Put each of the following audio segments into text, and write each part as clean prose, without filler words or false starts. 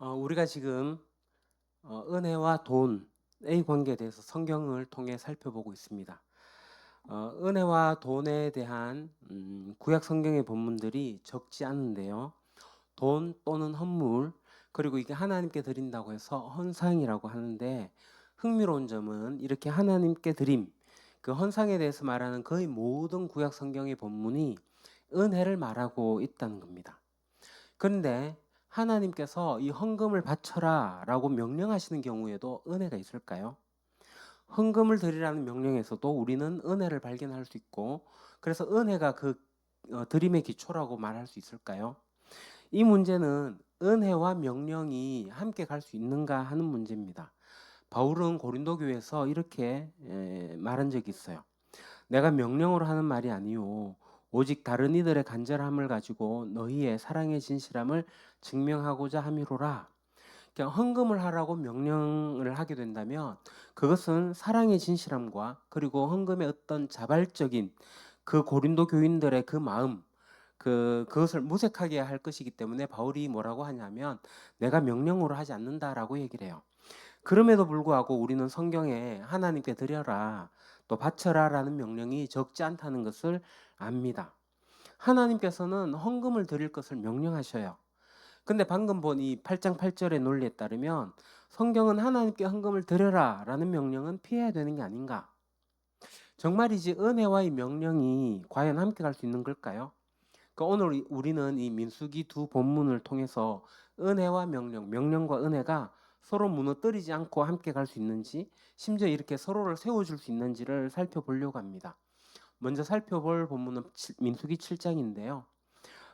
우리가 지금 은혜와 돈의 관계에 대해서 성경을 통해 살펴보고 있습니다. 은혜와 돈에 대한 구약 성경의 본문들이 적지 않은데요. 돈 또는 헌물, 그리고 이게 하나님께 드린다고 해서 헌상이라고 하는데, 흥미로운 점은 이렇게 하나님께 드림, 그 헌상에 대해서 말하는 거의 모든 구약 성경의 본문이 은혜를 말하고 있다는 겁니다. 그런데 하나님께서 이 헌금을 바쳐라 라고 명령하시는 경우에도 은혜가 있을까요? 헌금을 드리라는 명령에서도 우리는 은혜를 발견할 수 있고, 그래서 은혜가 그 드림의 기초라고 말할 수 있을까요? 이 문제는 은혜와 명령이 함께 갈 수 있는가 하는 문제입니다. 바울은 고린도 교회에서 이렇게 말한 적이 있어요. 내가 명령으로 하는 말이 아니요 오직 다른 이들의 간절함을 가지고 너희의 사랑의 진실함을 증명하고자 함이로라. 그냥 헌금을 하라고 명령을 하게 된다면 그것은 사랑의 진실함과 그리고 헌금의 어떤 자발적인 그 고린도 교인들의 그 마음, 그것을 모색하게 할 것이기 때문에 바울이 뭐라고 하냐면 내가 명령으로 하지 않는다라고 얘기를 해요. 그럼에도 불구하고 우리는 성경에 하나님께 드려라, 또 바쳐라라는 명령이 적지 않다는 것을 압니다. 하나님께서는 헌금을 드릴 것을 명령하셔요. 근데 방금 본 이 8장 8절의 논리에 따르면 성경은 하나님께 헌금을 드려라라는 명령은 피해야 되는 게 아닌가? 정말이지 은혜와 이 명령이 과연 함께 갈 수 있는 걸까요? 오늘 우리는 이 민수기 두 본문을 통해서 은혜와 명령, 명령과 은혜가 서로 무너뜨리지 않고 함께 갈 수 있는지, 심지어 이렇게 서로를 세워줄 수 있는지를 살펴보려고 합니다. 먼저 살펴볼 본문은 민수기 7장인데요.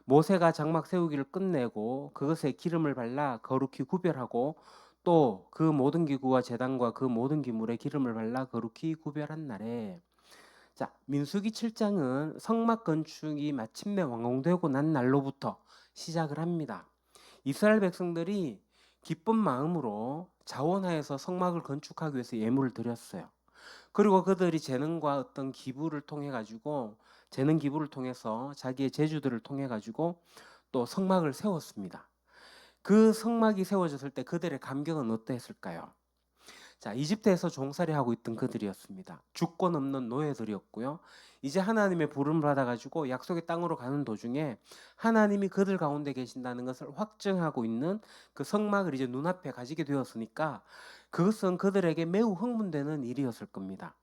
모세가 장막 세우기를 끝내고 그것에 기름을 발라 거룩히 구별하고 또 그 모든 기구와 제단과 그 모든 기물에 기름을 발라 거룩히 구별한 날에, 자, 민수기 7장은 성막 건축이 마침내 완공되고 난 날로부터 시작을 합니다. 이스라엘 백성들이 기쁜 마음으로 자원하여서 성막을 건축하기 위해서 예물을 드렸어요. 그리고 그들이 재능과 어떤 기부를 통해 가지고, 재능 기부를 통해서 자기의 재주들을 통해 가지고 또 성막을 세웠습니다. 그 성막이 세워졌을 때 그들의 감격은 어떠했을까요? 자, 이집트에서 종살이 하고 있던 그들이었습니다. 주권 없는 노예들이었고요. 이제 하나님의 부름을 받아가지고 약속의 땅으로 가는 도중에 하나님이 그들 가운데 계신다는 것을 확증하고 있는 그 성막을 이제 눈앞에 가지게 되었으니까 그것은 그들에게 매우 흥분되는 일이었을 겁니다.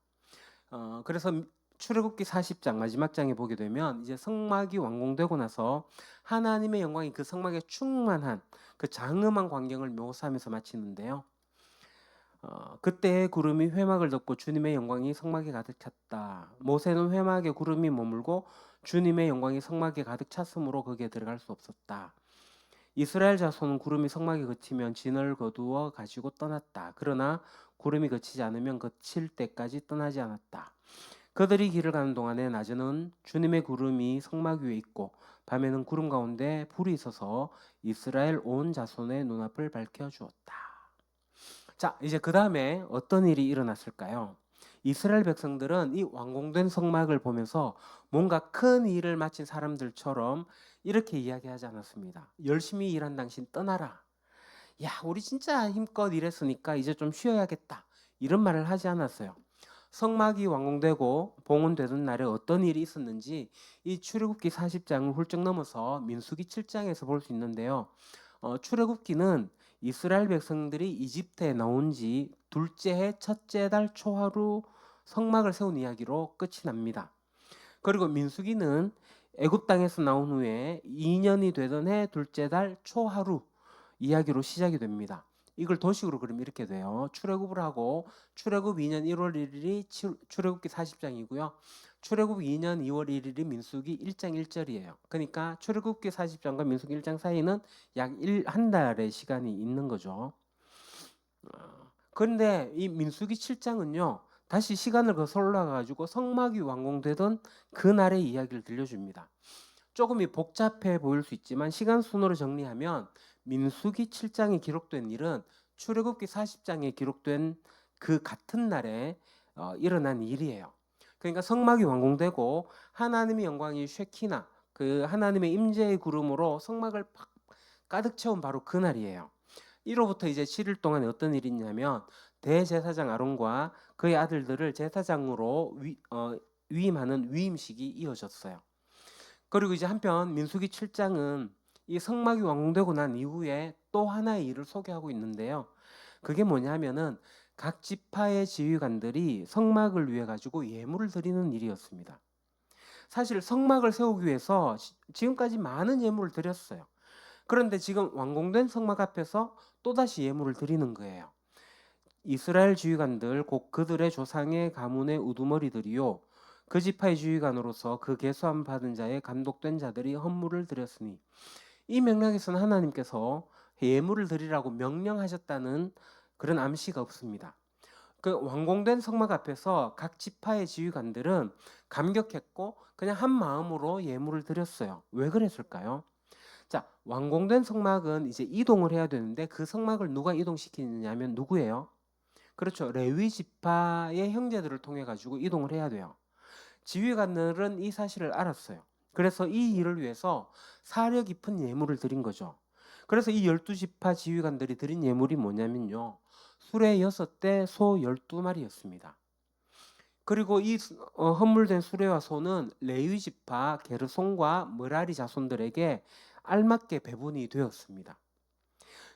그래서 출애굽기 40장 마지막 장에 보게 되면 이제 성막이 완공되고 나서 하나님의 영광이 그 성막에 충만한 그 장엄한 광경을 묘사하면서 마치는데요. 그때 구름이 회막을 덮고 주님의 영광이 성막에 가득 찼다. 모세는 회막에 구름이 머물고 주님의 영광이 성막에 가득 찼으므로 거기에 들어갈 수 없었다. 이스라엘 자손은 구름이 성막에 그치면 진을 거두어 가지고 떠났다. 그러나 구름이 그치지 않으면 그칠 때까지 떠나지 않았다. 그들이 길을 가는 동안에 낮에는 주님의 구름이 성막 위에 있고 밤에는 구름 가운데 불이 있어서 이스라엘 온 자손의 눈앞을 밝혀주었다. 자, 이제 그 다음에 어떤 일이 일어났을까요? 이스라엘 백성들은 이 완공된 성막을 보면서 뭔가 큰 일을 마친 사람들처럼 이렇게 이야기하지 않았습니다. 열심히 일한 당신 떠나라. 야, 우리 진짜 힘껏 일했으니까 이제 좀 쉬어야겠다. 이런 말을 하지 않았어요. 성막이 완공되고 봉헌되던 날에 어떤 일이 있었는지 이 출애굽기 40장을 훌쩍 넘어서 민수기 7장에서 볼 수 있는데요. 출애굽기는 이스라엘 백성들이 이집트에 나온 지 둘째 해 첫째 달 초하루 성막을 세운 이야기로 끝이 납니다. 그리고 민수기는 애굽 땅에서 나온 후에 2년이 되던 해 둘째 달 초하루 이야기로 시작이 됩니다. 이걸 도식으로 그리면 이렇게 돼요. 출애굽을 하고 출애굽 2년 1월 1일이 출애굽기 40장이고요. 출애굽 2년 2월 1일이 민수기 1장 1절이에요. 그러니까 출애굽기 40장과 민수기 1장 사이는 약 한 달의 시간이 있는 거죠. 그런데 이 민수기 7장은요. 다시 시간을 거슬러 올라가가지고 성막이 완공되던 그날의 이야기를 들려줍니다. 조금 복잡해 보일 수 있지만 시간 순으로 정리하면 민수기 7장에 기록된 일은 출애굽기 40장에 기록된 그 같은 날에 일어난 일이에요. 그러니까 성막이 완공되고 하나님의 영광이 쉐키나, 그 하나님의 임재의 구름으로 성막을 가득 채운 바로 그 날이에요. 1호부터 이제 7일 동안에 어떤 일이 있냐면 대제사장 아론과 그의 아들들을 제사장으로 위임하는 위임식이 이어졌어요. 그리고 이제 한편 민수기 7장은 이 성막이 완공되고 난 이후에 또 하나의 일을 소개하고 있는데요. 그게 뭐냐면은 각 지파의 지휘관들이 성막을 위해 가지고 예물을 드리는 일이었습니다. 사실 성막을 세우기 위해서 지금까지 많은 예물을 드렸어요. 그런데 지금 완공된 성막 앞에서 또다시 예물을 드리는 거예요. 이스라엘 지휘관들 곧 그들의 조상의 가문의 우두머리들이요 그 지파의 지휘관으로서 그 계수함 받은 자의 감독된 자들이 헌물을 드렸으니 이 맥락에서는 하나님께서 예물을 드리라고 명령하셨다는 그런 암시가 없습니다. 그 완공된 성막 앞에서 각 지파의 지휘관들은 감격했고 그냥 한 마음으로 예물을 드렸어요. 왜 그랬을까요? 자, 완공된 성막은 이제 이동을 해야 되는데 그 성막을 누가 이동시키느냐면 누구예요? 그렇죠. 레위 지파의 형제들을 통해 가지고 이동을 해야 돼요. 지휘관들은 이 사실을 알았어요. 그래서 이 일을 위해서 사려 깊은 예물을 드린 거죠. 그래서 이 12지파 지휘관들이 드린 예물이 뭐냐면요. 수레 6대, 소 12마리였습니다. 그리고 이 헌물된 수레와 소는 레위 지파 게르손과 므라리 자손들에게 알맞게 배분이 되었습니다.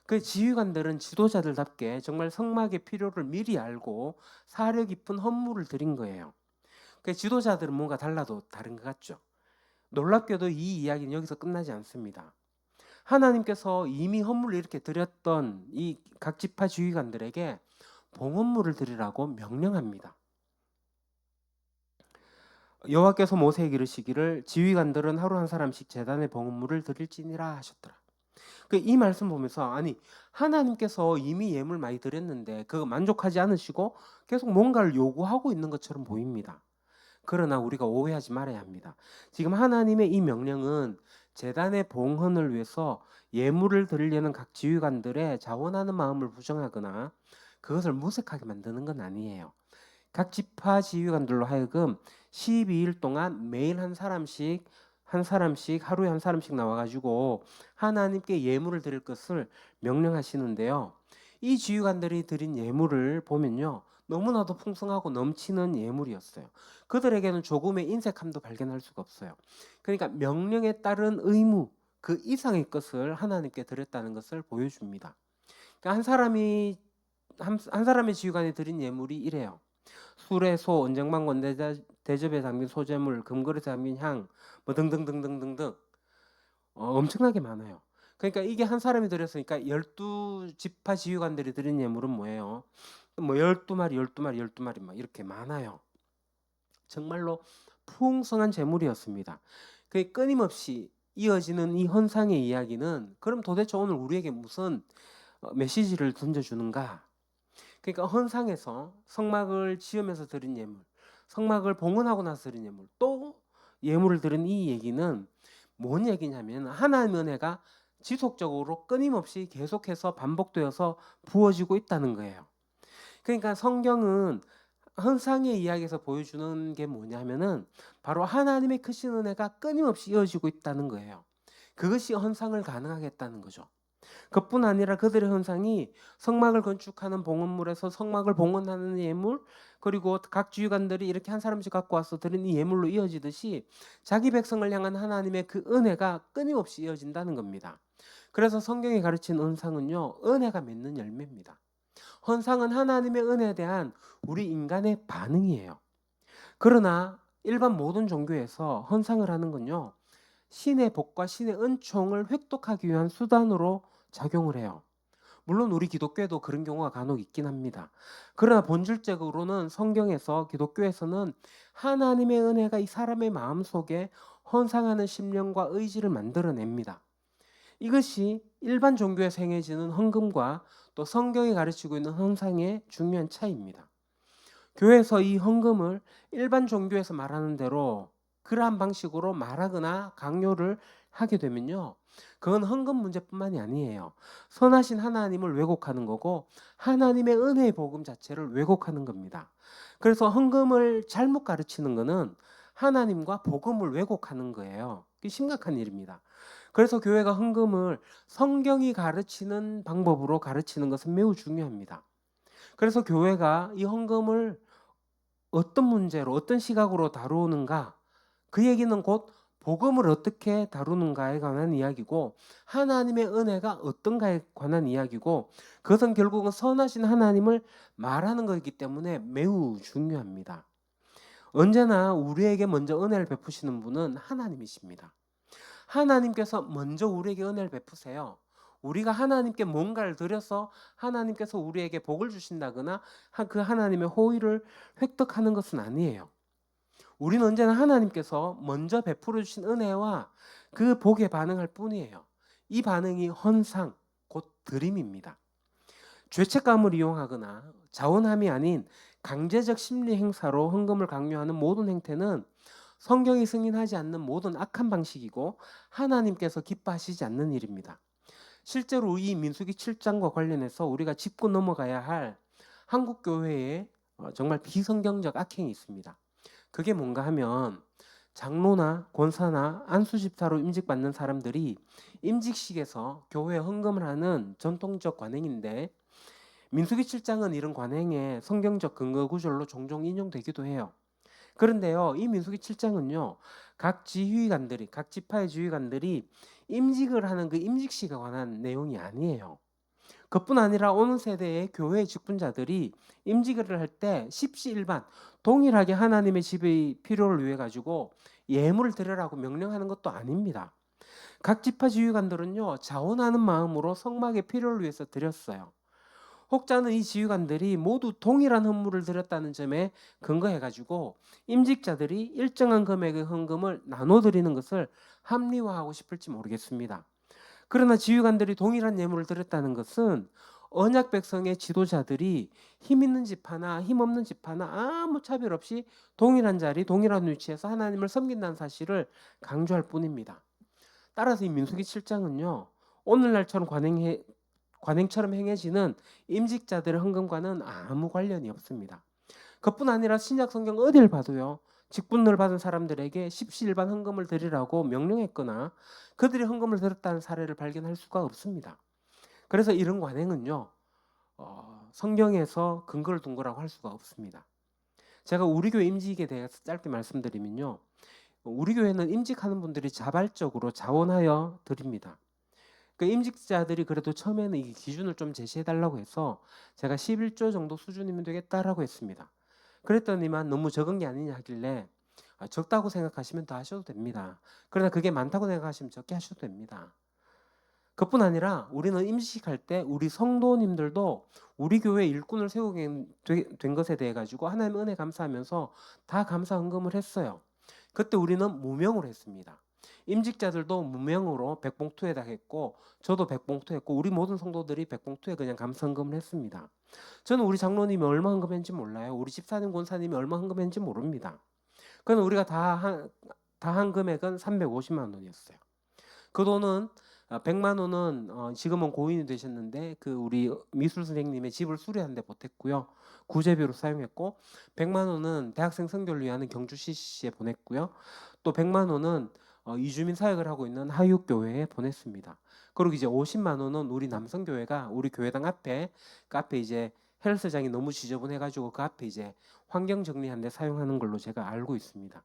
그 지휘관들은 지도자들답게 정말 성막의 필요를 미리 알고 사려 깊은 헌물을 드린 거예요. 그 지도자들은 뭔가 달라도 다른 것 같죠. 놀랍게도 이 이야기는 여기서 끝나지 않습니다. 하나님께서 이미 헌물을 이렇게 드렸던 이 각 지파 지휘관들에게 봉헌물을 드리라고 명령합니다. 여호와께서 모세에게 이르시기를 지휘관들은 하루 한 사람씩 제단에 봉헌물을 드릴지니라 하셨더라. 이 말씀 보면서 아니 하나님께서 이미 예물 많이 드렸는데 그거 만족하지 않으시고 계속 뭔가를 요구하고 있는 것처럼 보입니다. 그러나 우리가 오해하지 말아야 합니다. 지금 하나님의 이 명령은 제단의 봉헌을 위해서 예물을 드리려는 각 지휘관들의 자원하는 마음을 부정하거나 그것을 무색하게 만드는 건 아니에요. 각 지파 지휘관들로 하여금 12일 동안 매일 한 사람씩 하루에 한 사람씩 나와가지고 하나님께 예물을 드릴 것을 명령하시는데요. 이 지휘관들이 드린 예물을 보면요. 너무나도 풍성하고 넘치는 예물이었어요. 그들에게는 조금의 인색함도 발견할 수가 없어요. 그러니까 명령에 따른 의무, 그 이상의 것을 하나님께 드렸다는 것을 보여줍니다. 그러니까 한 사람의 지휘관이 드린 예물이 이래요. 수레, 소, 언쟁만 대접에 담긴 소재물, 금그릇에 담긴 향, 뭐 등등등등등등 엄청나게 많아요. 그러니까 이게 한 사람이 드렸으니까 12지파 지휘관들이 드린 예물은 뭐예요? 뭐 12마리, 12마리, 12마리 막 이렇게 많아요. 정말로 풍성한 재물이었습니다. 그 끊임없이 이어지는 이 헌상의 이야기는 그럼 도대체 오늘 우리에게 무슨 메시지를 던져주는가? 그러니까 헌상에서 성막을 지으면서 드린 예물, 성막을 봉헌하고 나서 드린 예물, 또 예물을 드린 이 얘기는 뭔 얘기냐면 하나님의 은혜가 지속적으로 끊임없이 계속해서 반복되어서 부어지고 있다는 거예요. 그러니까 성경은 헌상의 이야기에서 보여주는 게 뭐냐면은 바로 하나님의 크신 은혜가 끊임없이 이어지고 있다는 거예요. 그것이 헌상을 가능하게 했다는 거죠. 그뿐 아니라 그들의 헌상이 성막을 건축하는 봉헌물에서 성막을 봉헌하는 예물, 그리고 각 지휘관들이 이렇게 한 사람씩 갖고 와서 드린 이 예물로 이어지듯이 자기 백성을 향한 하나님의 그 은혜가 끊임없이 이어진다는 겁니다. 그래서 성경이 가르치는 헌상은요, 은혜가 맺는 열매입니다. 헌상은 하나님의 은혜에 대한 우리 인간의 반응이에요. 그러나 일반 모든 종교에서 헌상을 하는 건요, 신의 복과 신의 은총을 획득하기 위한 수단으로 작용을 해요. 물론 우리 기독교에도 그런 경우가 간혹 있긴 합니다. 그러나 본질적으로는 성경에서 기독교에서는 하나님의 은혜가 이 사람의 마음속에 헌상하는 심령과 의지를 만들어냅니다. 이것이 일반 종교에서 행해지는 헌금과 또 성경이 가르치고 있는 헌상의 중요한 차이입니다. 교회에서 이 헌금을 일반 종교에서 말하는 대로 그러한 방식으로 말하거나 강요를 하게 되면요. 그건 헌금 문제뿐만이 아니에요. 선하신 하나님을 왜곡하는 거고 하나님의 은혜의 복음 자체를 왜곡하는 겁니다. 그래서 헌금을 잘못 가르치는 거는 하나님과 복음을 왜곡하는 거예요. 이게 심각한 일입니다. 그래서 교회가 헌금을 성경이 가르치는 방법으로 가르치는 것은 매우 중요합니다. 그래서 교회가 이 헌금을 어떤 문제로 어떤 시각으로 다루는가, 그 얘기는 곧 복음을 어떻게 다루는가에 관한 이야기고 하나님의 은혜가 어떤가에 관한 이야기고 그것은 결국은 선하신 하나님을 말하는 것이기 때문에 매우 중요합니다. 언제나 우리에게 먼저 은혜를 베푸시는 분은 하나님이십니다. 하나님께서 먼저 우리에게 은혜를 베푸세요. 우리가 하나님께 뭔가를 드려서 하나님께서 우리에게 복을 주신다거나 그 하나님의 호의를 획득하는 것은 아니에요. 우리는 언제나 하나님께서 먼저 베풀어 주신 은혜와 그 복에 반응할 뿐이에요. 이 반응이 헌상, 곧 드림입니다. 죄책감을 이용하거나 자원함이 아닌 강제적 심리 행사로 헌금을 강요하는 모든 행태는 성경이 승인하지 않는 모든 악한 방식이고 하나님께서 기뻐하시지 않는 일입니다. 실제로 이 민수기 7장과 관련해서 우리가 짚고 넘어가야 할 한국 교회의 정말 비성경적 악행이 있습니다. 그게 뭔가 하면 장로나 권사나 안수집사로 임직받는 사람들이 임직식에서 교회에 헌금을 하는 전통적 관행인데 민수기 7장은 이런 관행의 성경적 근거 구절로 종종 인용되기도 해요. 그런데요, 이 민수기 7장은요, 각 지휘관들이, 각 지파의 지휘관들이 임직을 하는 그 임직식에 관한 내용이 아니에요. 그뿐 아니라 어느 세대의 교회 직분자들이 임직을 할 때 십시일반 동일하게 하나님의 집의 필요를 위해 가지고 예물을 드리라고 명령하는 것도 아닙니다. 각 지파 지휘관들은요, 자원하는 마음으로 성막의 필요를 위해서 드렸어요. 혹자는 이 지휘관들이 모두 동일한 헌물을 드렸다는 점에 근거해가지고 임직자들이 일정한 금액의 헌금을 나눠드리는 것을 합리화하고 싶을지 모르겠습니다. 그러나 지휘관들이 동일한 예물을 드렸다는 것은 언약 백성의 지도자들이 힘 있는 지파나 힘 없는 지파나 아무 차별 없이 동일한 자리, 동일한 위치에서 하나님을 섬긴다는 사실을 강조할 뿐입니다. 따라서 이 민수기 7장은요. 오늘날처럼 관행처럼 행해지는 임직자들의 헌금과는 아무 관련이 없습니다. 그뿐 아니라 신약 성경 어딜 봐도요. 직분을 받은 사람들에게 십시일반 헌금을 드리라고 명령했거나 그들이 헌금을 드렸다는 사례를 발견할 수가 없습니다. 그래서 이런 관행은요. 성경에서 근거를 둔 거라고 할 수가 없습니다. 제가 우리 교회 임직에 대해서 짧게 말씀드리면요. 우리 교회는 임직하는 분들이 자발적으로 자원하여 드립니다. 그 임직자들이 그래도 처음에는 이 기준을 좀 제시해달라고 해서 제가 11조 정도 수준이면 되겠다라고 했습니다. 그랬더니만 너무 적은 게 아니냐 하길래 적다고 생각하시면 더 하셔도 됩니다. 그러나 그게 많다고 생각하시면 적게 하셔도 됩니다. 그뿐 아니라 우리는 임직할 때 우리 성도님들도 우리 교회 일꾼을 세우게 된 것에 대해 가지고 하나님 은혜 감사하면서 다 감사 헌금을 했어요. 그때 우리는 무명으로 했습니다. 임직자들도 무명으로 백봉투에다 했고 저도 백봉투 했고 우리 모든 성도들이 백봉투에 그냥 감사 헌금을 했습니다. 저는 우리 장로님이 얼마 헌금했는지 몰라요. 우리 집사님 권사님이 얼마 헌금했는지 모릅니다. 그건 우리가 다 한 금액은 350만 원이었어요. 그 돈은 100만 원은 지금은 고인이 되셨는데 그 우리 미술 선생님의 집을 수리하는 데 보탰고요. 구제비로 사용했고 100만 원은 대학생 선교를 위한 경주 CCC에 보냈고요. 또 100만 원은 이주민 사역을 하고 있는 하육교회에 보냈습니다. 그리고 이제 50만 원은 우리 남성교회가 우리 교회당 앞에 그 앞에 이제 헬스장이 너무 지저분해가지고 그 앞에 이제 환경 정리하는 데 사용하는 걸로 제가 알고 있습니다.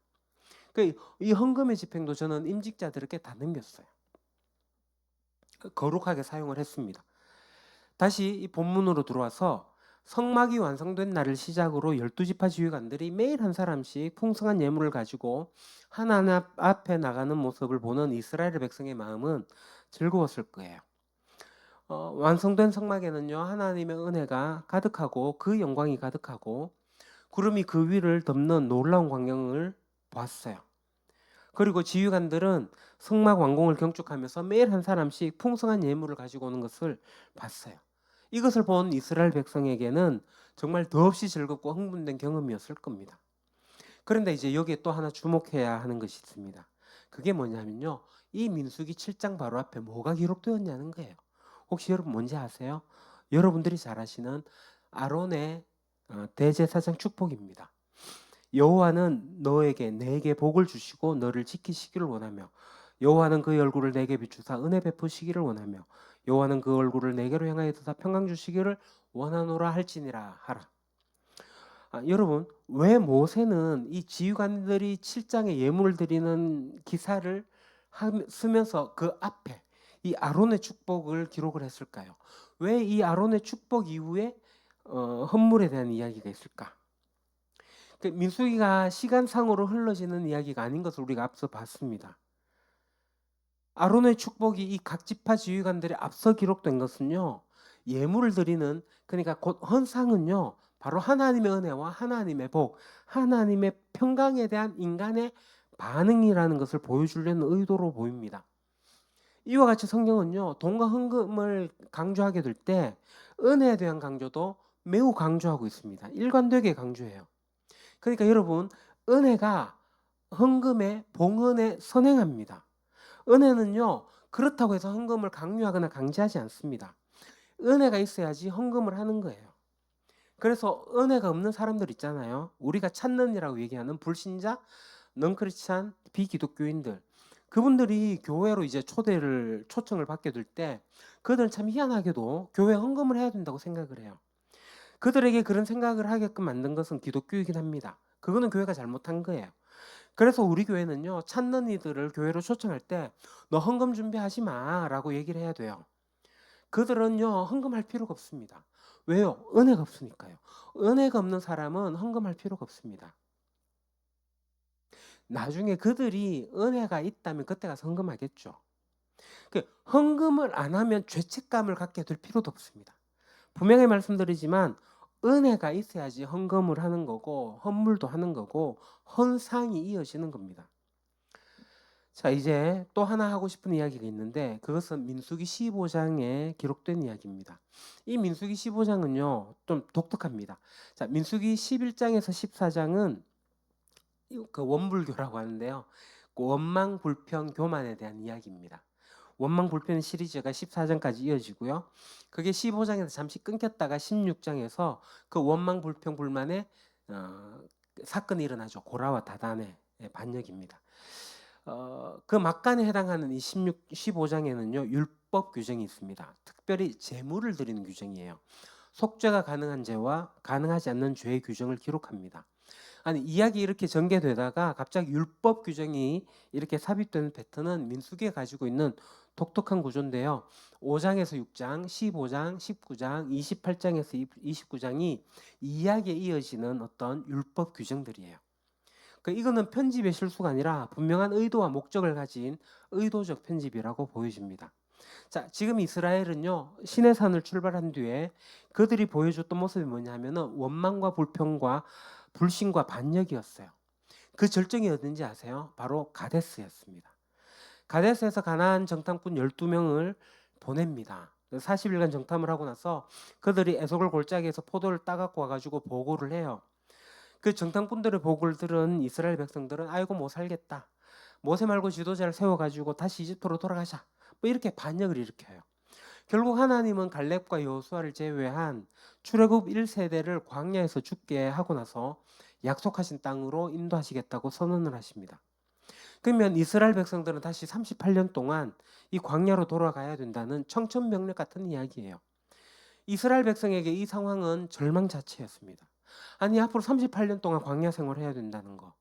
이 헌금의 집행도 저는 임직자들에게 다 넘겼어요. 거룩하게 사용을 했습니다. 다시 이 본문으로 들어와서 성막이 완성된 날을 시작으로 12지파 지휘관들이 매일 한 사람씩 풍성한 예물을 가지고 하나님 앞에 나가는 모습을 보는 이스라엘 백성의 마음은 즐거웠을 거예요. 완성된 성막에는요 하나님의 은혜가 가득하고 그 영광이 가득하고 구름이 그 위를 덮는 놀라운 광경을 보았어요. 그리고 지휘관들은 성막 완공을 경축하면서 매일 한 사람씩 풍성한 예물을 가지고 오는 것을 봤어요. 이것을 본 이스라엘 백성에게는 정말 더없이 즐겁고 흥분된 경험이었을 겁니다. 그런데 이제 여기에 또 하나 주목해야 하는 것이 있습니다. 그게 뭐냐면요. 이 민수기 7장 바로 앞에 뭐가 기록되었냐는 거예요. 혹시 여러분 뭔지 아세요? 여러분들이 잘 아시는 아론의 대제사장 축복입니다. 여호와는 너에게 내게 복을 주시고 너를 지키시기를 원하며 여호와는 그의 얼굴을 내게 비추사 은혜 베푸시기를 원하며 여호와는 그 얼굴을 내게로 향하여 드사 평강 주시기를 원하노라 할지니라 하라. 여러분, 왜 모세는 이 지휘관들이 7장에 예물을 드리는 기사를 쓰면서 그 앞에 이 아론의 축복을 기록을 했을까요? 왜 이 아론의 축복 이후에 헌물에 대한 이야기가 있을까? 민수기가 시간상으로 흘러지는 이야기가 아닌 것을 우리가 앞서 봤습니다. 아론의 축복이 이 각 지파 지휘관들이 앞서 기록된 것은요, 예물을 드리는, 그러니까 곧 헌상은요, 바로 하나님의 은혜와 하나님의 복, 하나님의 평강에 대한 인간의 반응이라는 것을 보여주려는 의도로 보입니다. 이와 같이 성경은요, 돈과 헌금을 강조하게 될 때 은혜에 대한 강조도 매우 강조하고 있습니다. 일관되게 강조해요. 그러니까 여러분, 은혜가 헌금의 봉헌에 선행합니다. 은혜는요, 그렇다고 해서 헌금을 강요하거나 강제하지 않습니다. 은혜가 있어야지 헌금을 하는 거예요. 그래서 은혜가 없는 사람들 있잖아요. 우리가 찾는이라고 얘기하는 불신자, 넌크리스찬, 비기독교인들. 그분들이 교회로 이제 초청을 받게 될 때 그들은 참 희한하게도 교회 헌금을 해야 된다고 생각을 해요. 그들에게 그런 생각을 하게끔 만든 것은 기독교이긴 합니다. 그거는 교회가 잘못한 거예요. 그래서 우리 교회는요, 찾는 이들을 교회로 초청할 때 너 헌금 준비하지 마라고 얘기를 해야 돼요. 그들은요, 헌금할 필요가 없습니다. 왜요? 은혜가 없으니까요. 은혜가 없는 사람은 헌금할 필요가 없습니다. 나중에 그들이 은혜가 있다면 그때 가서 헌금하겠죠. 헌금을 안 하면 죄책감을 갖게 될 필요도 없습니다. 분명히 말씀드리지만 은혜가 있어야지 헌금을 하는 거고 헌물도 하는 거고 헌상이 이어지는 겁니다. 자, 이제 또 하나 하고 싶은 이야기가 있는데 그것은 민수기 15장에 기록된 이야기입니다. 이 민수기 15장은요, 좀 독특합니다. 자, 민수기 11장에서 14장은 그 원불교라고 하는데요. 그 원망 불평 교만에 대한 이야기입니다. 원망 불평 시리즈가 14장까지 이어지고요. 그게 15장에서 잠시 끊겼다가 16장에서 그 원망 불평 불만의 사건이 일어나죠. 고라와 다단의 반역입니다. 그 막간에 해당하는 이 15장에는요, 율법 규정이 있습니다. 특별히 제물을 드리는 규정이에요. 속죄가 가능한 죄와 가능하지 않는 죄의 규정을 기록합니다. 아니, 이야기 이렇게 전개되다가 갑자기 율법 규정이 이렇게 삽입되는 패턴은 민수기가 가지고 있는 독특한 구조인데요. 5장에서 6장, 15장, 19장, 28장에서 29장이 이야기에 이어지는 어떤 율법 규정들이에요. 이거는 편집의 실수가 아니라 분명한 의도와 목적을 가진 의도적 편집이라고 보여집니다. 자, 지금 이스라엘은요, 시내산을 출발한 뒤에 그들이 보여줬던 모습이 뭐냐면은 원망과 불평과 불신과 반역이었어요. 그 절정이 어딘지 아세요? 바로 가데스였습니다. 가데스에서 가나안 정탐꾼 12명을 보냅니다. 40일간 정탐을 하고 나서 그들이 에속을 골짜기에서 포도를 따갖고 와가지고 보고를 해요. 그 정탐꾼들의 보고를 들은 이스라엘 백성들은 아이고 못 살겠다. 모세 말고 지도자를 세워가지고 다시 이집트로 돌아가자. 뭐 이렇게 반역을 일으켜요. 결국 하나님은 갈렙과 여호수아를 제외한 출애굽 1세대를 광야에서 죽게 하고 나서 약속하신 땅으로 인도하시겠다고 선언을 하십니다. 그러면 이스라엘 백성들은 다시 38년 동안 이 광야로 돌아가야 된다는 청천벽력 같은 이야기예요. 이스라엘 백성에게 이 상황은 절망 자체였습니다. 아니, 앞으로 38년 동안 광야 생활을 해야 된다는 거.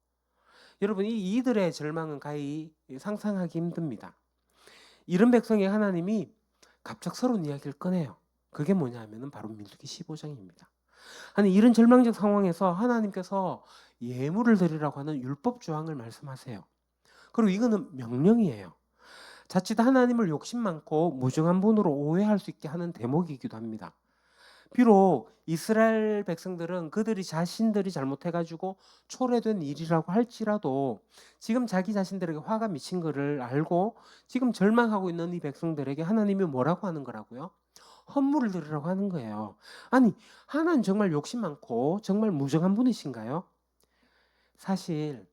여러분, 이들의 절망은 가히 상상하기 힘듭니다. 이런 백성의 하나님이 갑작스러운 이야기를 꺼내요. 그게 뭐냐 하면 바로 민수기 15장입니다. 아니, 이런 절망적 상황에서 하나님께서 예물을 드리라고 하는 율법 조항을 말씀하세요. 그리고 이거는 명령이에요. 자칫 하나님을 욕심 많고 무정한 분으로 오해할 수 있게 하는 대목이기도 합니다. 비록 이스라엘 백성들은 그들이 자신들이 잘못해가지고 초래된 일이라고 할지라도 지금 자기 자신들에게 화가 미친 것을 알고 지금 절망하고 있는 이 백성들에게 하나님이 뭐라고 하는 거라고요? 헌물을 드리라고 하는 거예요. 아니, 하나님 정말 욕심 많고 정말 무정한 분이신가요? 사실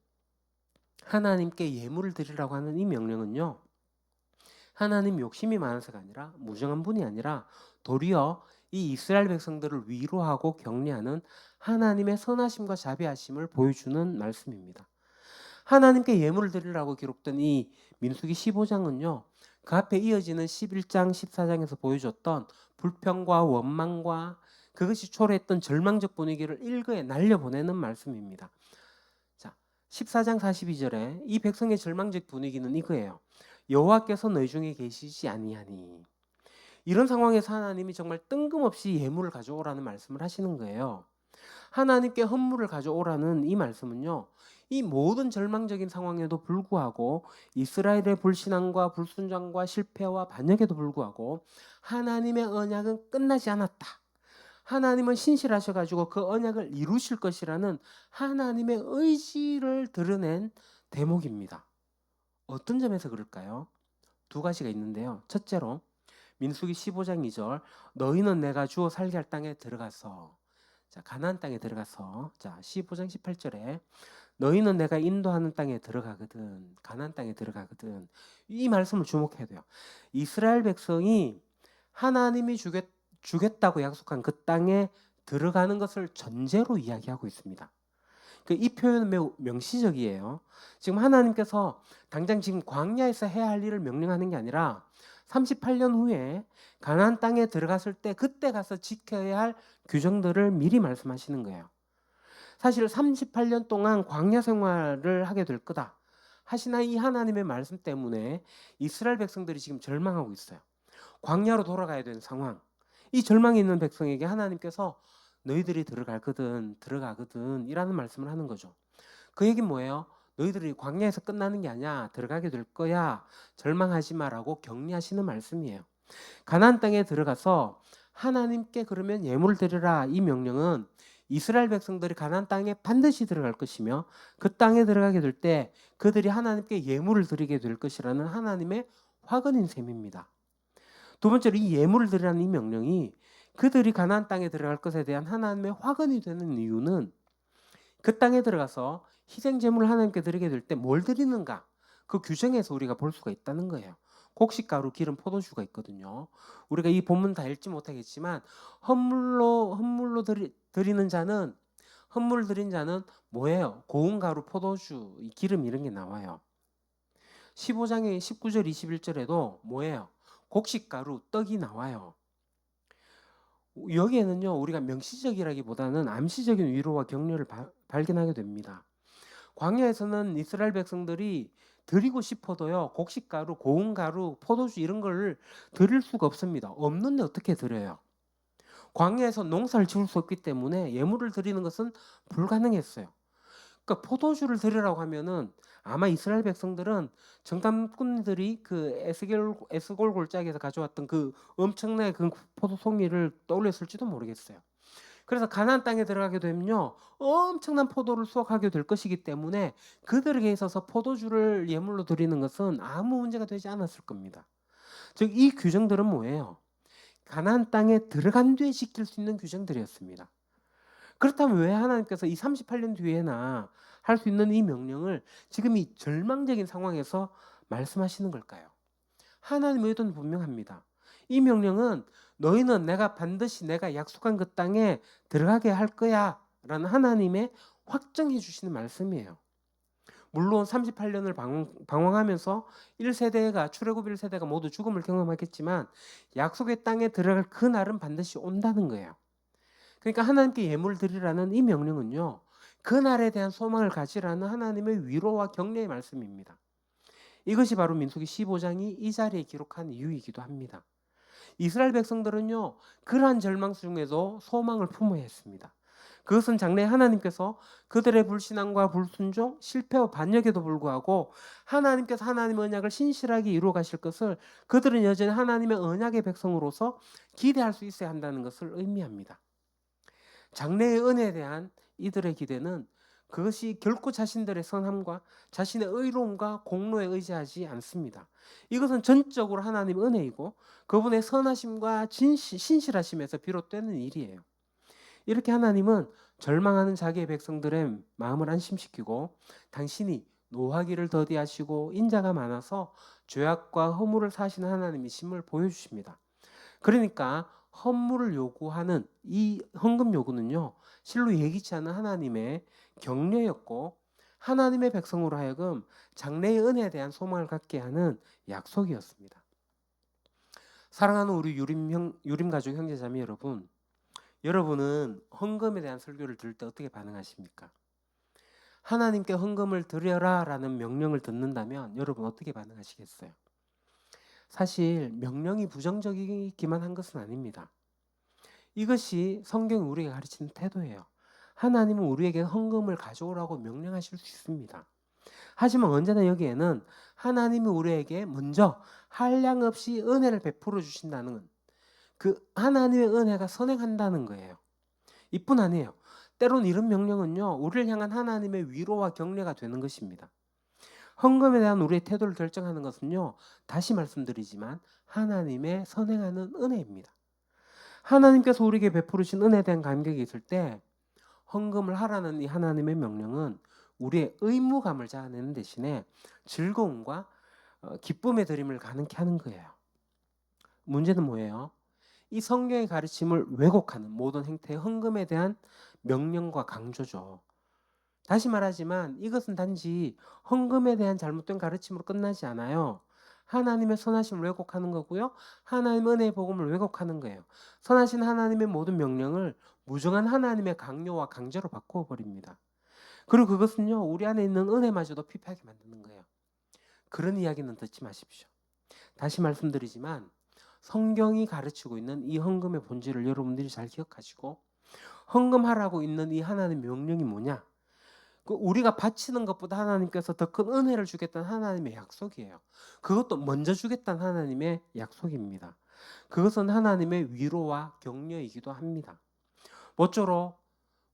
하나님께 예물을 드리라고 하는 이 명령은요, 하나님 욕심이 많아서가 아니라 무정한 분이 아니라 도리어 이 이스라엘 백성들을 위로하고 격려하는 하나님의 선하심과 자비하심을 보여주는 말씀입니다. 하나님께 예물을 드리라고 기록된 이 민수기 15장은요. 그 앞에 이어지는 11장, 14장에서 보여줬던 불평과 원망과 그것이 초래했던 절망적 분위기를 일거에 날려보내는 말씀입니다. 자, 14장 42절에 이 백성의 절망적 분위기는 이거예요. 여호와께서 너희 중에 계시지 아니하니. 이런 상황에서 하나님이 정말 뜬금없이 예물을 가져오라는 말씀을 하시는 거예요. 하나님께 헌물을 가져오라는 이 말씀은요. 이 모든 절망적인 상황에도 불구하고 이스라엘의 불신앙과 불순종과 실패와 반역에도 불구하고 하나님의 언약은 끝나지 않았다. 하나님은 신실하셔가지고 그 언약을 이루실 것이라는 하나님의 의지를 드러낸 대목입니다. 어떤 점에서 그럴까요? 두 가지가 있는데요. 첫째로 민수기 15장 2절 너희는 내가 주어 살게 할 땅에 들어가서 자, 가나안 땅에 들어가서 자, 15장 18절에 너희는 내가 인도하는 땅에 들어가거든. 가나안 땅에 들어가거든. 이 말씀을 주목해야 돼요. 이스라엘 백성이 하나님이 주겠다고 약속한 그 땅에 들어가는 것을 전제로 이야기하고 있습니다. 이 표현은 매우 명시적이에요. 지금 하나님께서 당장 지금 광야에서 해야 할 일을 명령하는 게 아니라 38년 후에 가나안 땅에 들어갔을 때 그때 가서 지켜야 할 규정들을 미리 말씀하시는 거예요. 사실 38년 동안 광야 생활을 하게 될 거다 하시나 이 하나님의 말씀 때문에 이스라엘 백성들이 지금 절망하고 있어요. 광야로 돌아가야 되는 상황. 이 절망이 있는 백성에게 하나님께서 너희들이 들어가거든 이라는 말씀을 하는 거죠. 그 얘기는 뭐예요? 너희들이 광야에서 끝나는 게 아니야. 들어가게 될 거야. 절망하지 마라고 격려하시는 말씀이에요. 가나안 땅에 들어가서 하나님께 그러면 예물을 드리라. 이 명령은 이스라엘 백성들이 가나안 땅에 반드시 들어갈 것이며 그 땅에 들어가게 될 때 그들이 하나님께 예물을 드리게 될 것이라는 하나님의 화근인 셈입니다. 두 번째로 이 예물을 드리라는 이 명령이 그들이 가나안 땅에 들어갈 것에 대한 하나님의 화근이 되는 이유는 그 땅에 들어가서 희생 제물을 하나님께 드리게 될 때 뭘 드리는가? 그 규정에서 우리가 볼 수가 있다는 거예요. 곡식가루, 기름, 포도주가 있거든요. 우리가 이 본문 다 읽지 못하겠지만 헌물로 드리는 자는 헌물을 드린 자는 뭐예요? 고운 가루, 포도주, 기름 이런 게 나와요. 15장의 19절, 21절에도 뭐예요? 곡식가루, 떡이 나와요. 여기에는요, 우리가 명시적이라기보다는 암시적인 위로와 격려를 발견하게 됩니다. 광야에서는 이스라엘 백성들이 드리고 싶어도요, 곡식가루, 고운 가루, 포도주 이런 걸 드릴 수가 없습니다. 없는데 어떻게 드려요? 광야에서 농사를 지을 수 없기 때문에 예물을 드리는 것은 불가능했어요. 그러니까 포도주를 드리라고 하면은 아마 이스라엘 백성들은 정탐꾼들이 그 에스골 골짜기에서 가져왔던 그 엄청나게 그 포도 송이를 떠올렸을지도 모르겠어요. 그래서 가나안 땅에 들어가게 되면요, 엄청난 포도를 수확하게 될 것이기 때문에 그들에게 있어서 포도주를 예물로 드리는 것은 아무 문제가 되지 않았을 겁니다. 즉 이 규정들은 뭐예요? 가나안 땅에 들어간 뒤에 지킬 수 있는 규정들이었습니다. 그렇다면 왜 하나님께서 이 38년 뒤에나 할 수 있는 이 명령을 지금 이 절망적인 상황에서 말씀하시는 걸까요? 하나님의 의도는 분명합니다. 이 명령은 너희는 반드시 내가 약속한 그 땅에 들어가게 할 거야 라는 하나님의 확정해 주시는 말씀이에요. 물론 38년을 방황하면서 1세대가 출애굽 1세대가 모두 죽음을 경험하겠지만 약속의 땅에 들어갈 그 날은 반드시 온다는 거예요. 그러니까 하나님께 예물을 드리라는 이 명령은요, 그 날에 대한 소망을 가지라는 하나님의 위로와 격려의 말씀입니다. 이것이 바로 민수기 15장이 이 자리에 기록한 이유이기도 합니다. 이스라엘 백성들은요, 그러한 절망 중에도 소망을 품어야 했습니다. 그것은 장래 하나님께서 그들의 불신앙과 불순종, 실패와 반역에도 불구하고 하나님께서 하나님의 언약을 신실하게 이루어 가실 것을 그들은 여전히 하나님의 언약의 백성으로서 기대할 수 있어야 한다는 것을 의미합니다. 장래의 은혜에 대한 이들의 기대는 그것이 결코 자신들의 선함과 자신의 의로움과 공로에 의지하지 않습니다. 이것은 전적으로 하나님의 은혜이고 그분의 선하심과 신실하심에서 비롯되는 일이에요. 이렇게 하나님은 절망하는 자기의 백성들의 마음을 안심시키고 당신이 노하기를 더디하시고 인자가 많아서 죄악과 허물을 사시는 하나님이심을 보여주십니다. 그러니까 헌물을 요구하는 이 헌금 요구는요, 실로 예기치 않은 하나님의 격려였고 하나님의 백성으로 하여금 장래의 은혜에 대한 소망을 갖게 하는 약속이었습니다. 사랑하는 우리 유림 가족 형제자매 여러분, 여러분은 헌금에 대한 설교를 들을 때 어떻게 반응하십니까? 하나님께 헌금을 드려라 라는 명령을 듣는다면 여러분 어떻게 반응하시겠어요? 사실 명령이 부정적이기만 한 것은 아닙니다. 이것이 성경이 우리에게 가르치는 태도예요. 하나님은 우리에게 헌금을 가져오라고 명령하실 수 있습니다. 하지만 언제나 여기에는 하나님이 우리에게 먼저 한량없이 은혜를 베풀어 주신다는 그 하나님의 은혜가 선행한다는 거예요. 이뿐 아니에요. 때론 이런 명령은요, 우리를 향한 하나님의 위로와 격려가 되는 것입니다. 헌금에 대한 우리의 태도를 결정하는 것은요, 다시 말씀드리지만 하나님의 선행하는 은혜입니다. 하나님께서 우리에게 베푸르신 은혜에 대한 감격이 있을 때 헌금을 하라는 이 하나님의 명령은 우리의 의무감을 자아내는 대신에 즐거움과 기쁨의 드림을 가능케 하는 거예요. 문제는 뭐예요? 이 성경의 가르침을 왜곡하는 모든 행태의 헌금에 대한 명령과 강조죠. 다시 말하지만 이것은 단지 헌금에 대한 잘못된 가르침으로 끝나지 않아요. 하나님의 선하심을 왜곡하는 거고요. 하나님의 은혜의 복음을 왜곡하는 거예요. 선하신 하나님의 모든 명령을 무정한 하나님의 강요와 강제로 바꾸어 버립니다. 그리고 그것은요, 우리 안에 있는 은혜마저도 피폐하게 만드는 거예요. 그런 이야기는 듣지 마십시오. 다시 말씀드리지만 성경이 가르치고 있는 이 헌금의 본질을 여러분들이 잘 기억하시고, 헌금하라고 있는 이 하나님의 명령이 뭐냐? 그 우리가 바치는 것보다 하나님께서 더 큰 은혜를 주겠다는 하나님의 약속이에요. 그것도 먼저 주겠다는 하나님의 약속입니다. 그것은 하나님의 위로와 격려이기도 합니다. 모쪼록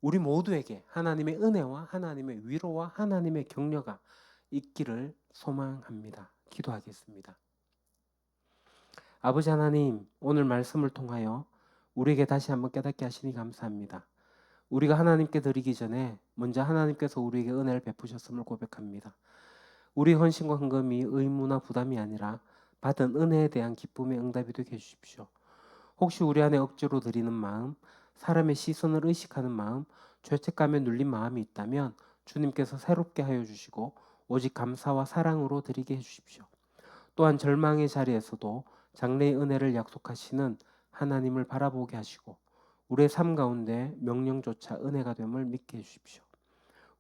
우리 모두에게 하나님의 은혜와 하나님의 위로와 하나님의 격려가 있기를 소망합니다. 기도하겠습니다. 아버지 하나님, 오늘 말씀을 통하여 우리에게 다시 한번 깨닫게 하시니 감사합니다. 우리가 하나님께 드리기 전에 먼저 하나님께서 우리에게 은혜를 베푸셨음을 고백합니다. 우리 헌신과 헌금이 의무나 부담이 아니라 받은 은혜에 대한 기쁨의 응답이 되게 해주십시오. 혹시 우리 안에 억지로 드리는 마음, 사람의 시선을 의식하는 마음, 죄책감에 눌린 마음이 있다면 주님께서 새롭게 하여 주시고 오직 감사와 사랑으로 드리게 해주십시오. 또한 절망의 자리에서도 장래의 은혜를 약속하시는 하나님을 바라보게 하시고 우리의 삶 가운데 명령조차 은혜가 됨을 믿게 해주십시오.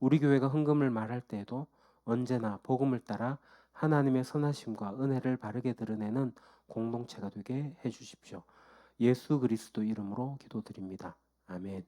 우리 교회가 헌금을 말할 때에도 언제나 복음을 따라 하나님의 선하심과 은혜를 바르게 드러내는 공동체가 되게 해주십시오. 예수 그리스도 이름으로 기도드립니다. 아멘.